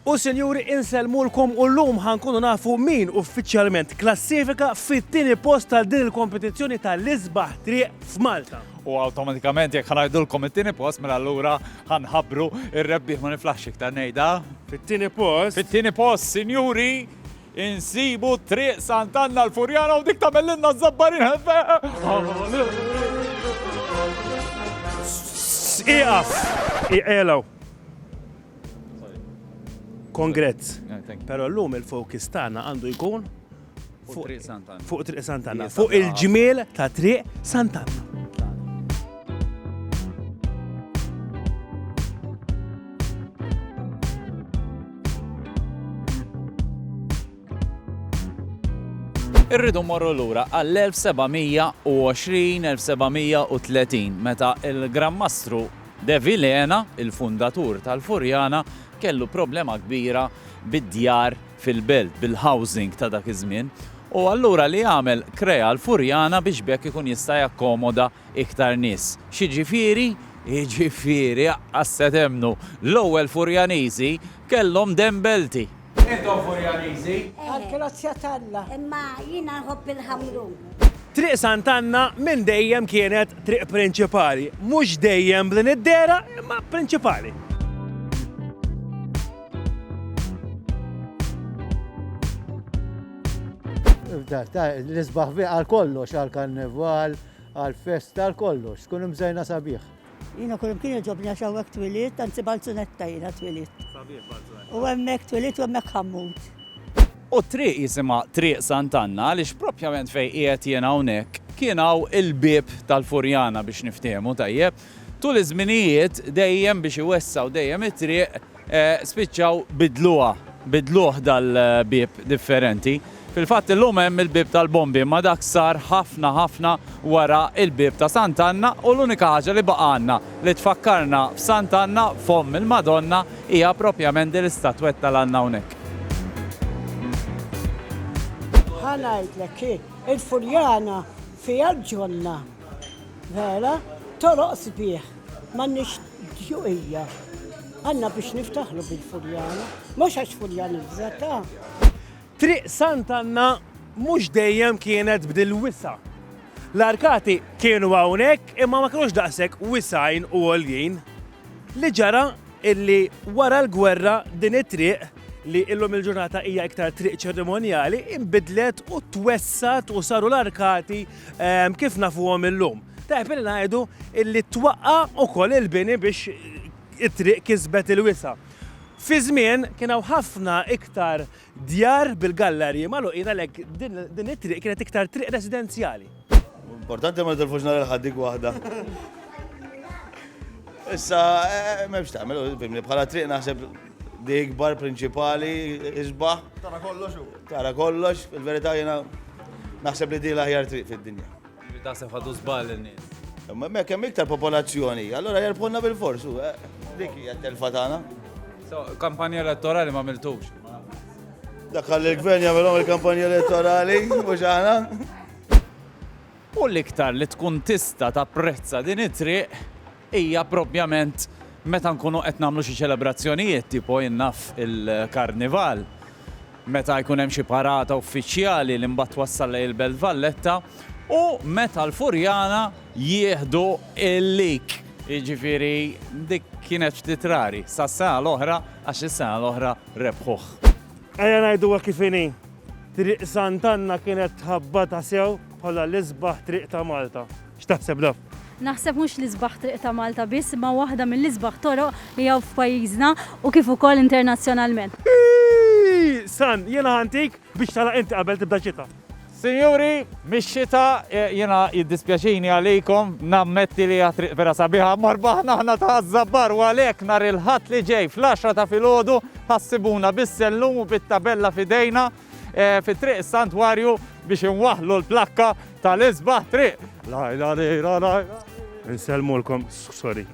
U senjuri insellmulkom u llum ħankunu nafu min uffiċjalment klassifika fit-tieni post tal din il-kompetizzjoni tal-isbaħ triq f'Malta. U awtomatikament jekk ħanajdulkom it-tieni post mela allura ħanħabbru ir-rebbieħ ma niflaħx iktar ngħidha. Fit-tieni post. Fit-tieni post, sinjuri, insibu triq Sant'Anna l-Furjana u dik tagħmellilna żabbarin Iqaf! Iqelaw. Kongrazz. Pero llum il-fokus tagħna għandu jkun fuq triq Sant'Anna. Fuq triq Sant'Anna. Fuq il-ġmiel ta' triq Sant'Anna. Irridu morru lura għall-1720-1730 meta il-Grammastru De Vilena, il-fundatur tal-Furjana, kellu problema kbira bid-djar fil-belt, bil-housing ta' dak iż-żmien. U allura li għamel krea l-Furjana biex bekk ikun jista' jakkomoda iktar nies. Xiġifieri? Jiġifieri qasset emnu l-ewwel Furjaniżi kellhom dembelti. Intom Furjaniżi? Għal-grazzja talla. Imma jina nħobb il-ħamrun. Triq Sant'Anna minn dejjem kienet triq prinċipali. Mhux dejjem b'din id-dera, imma prinċipali. L-isbaħ għal kollox, għal karneval, għal festa, għal kollox, tkun imżajna sabiħ. Jina kullum kien ġobni għaxawek twilit, tanzi balzunetta jina twilit. U għemmek twilit u għemmek ħammut. U triq jisima Triq Sant'Anna għaliex propjament fej qiegħed jiena hawnhekk kien hawn il-bieb tal-Furjana biex niftehmu tajjeb. Tul iż-żminijiet dejjem biex iwessaw dejjem it-triq spiċċaw bidluh dal-bieb differenti. Fil-fatt illum hemm il-bieb tal-Bombi ma dak sar ħafna wara il-bieb ta' Sant'Anna u l-unika ħaġa li baqgħanna li tfakkarna f'Sant'Anna fomm il-Madonna hija propjament din l-istatwetta l għandna hawnhekk. ħanajdlek il-Furjana fija l-ġonna. Vera, toroq sbieħ, m'għandniex ġuqija. Għandna biex niftaħlu bil-Furjana, mhux għax Furjana bżata. Triq Sant'Anna mhux dejjem kienet b'dil-wisa. L-arkati kienu hawnhekk imma ma kinux daqshekk wisajn u għoljin. Li ġara illi wara l-gwerra din it-triq li illum il-ġurnata hija iktar triq ċerimonjali imbidlet u twessat u saru l-arkati kif nafuhom illum. Tajb li ngħidu illi twaqqa wkoll il-bini biex it-triq kisbet il-wisa. Fi żmien kien hawn ħafna iktar djar bil-gallerji magħluqin għalhekk din it-triq kienet iktar triq residenzjali. Importanti ma tilfux nara l-ħaddik waħda. Issa m'hemmx tagħmel bħala triq naħseb di ikbar prinċipali isbaħ. Tara kollox. Tara kollox, fil-verità jiena naħseb li di l-aħjar triq fid-dinja. Taħseb ħadu żball in-nies. Imma hemmhekk hemm iktar popolazzjoni, allura jerbħulna bil-forsu, dik hija t-telfa tagħna. Kampanja elettorali ma miltux. Dak il-gvern jagħmelhom il-kampanja elettorali mhux aħna. U l-iktar li tkun tista' tapprezza din it-triq hija propjament meta nkunu qed nagħmlu xi ċelebrazzjonijiet tipo jinnaf il-karnival. Meta jkun hemm xi parata uffiċjali li mbagħad wassal lejn il-Belt Valletta u meta l-Furjana jieħdu il-lik. Jiġifieri dik kienet ftit rari. Sas-sena l-oħra għax is-sena l-oħra rebħuh. Ejja ngħiduha kif inhi. Triq Sant'Anna kienet ħabbata sew bħala l-isbaħ triq ta' Malta. X'taħseb daf? Naħseb mhux l-isbaħ triq ta' Malta biss, ma waħda mill-isbaħ toroq li jew f'pajjiżna u kif ukoll internazzjonalment. San, jiena ħantik biex tara inti qabel tibda ċita. Sinjuri, mix-xita jiena jiddispjaċini għalikom, nammetti li triq vera sabiħa marbaħna ħna ta' żabbar u għalhekk nhar il-ħadd li ġej fl-10 ta' filgħodu ħassibuna bis-sellum u bit-tabella f'idejna fit-triq is-Santwarju biex inwaħħlu l-plakka tal-isbaħ triq. La. Insellmulkom, sorry.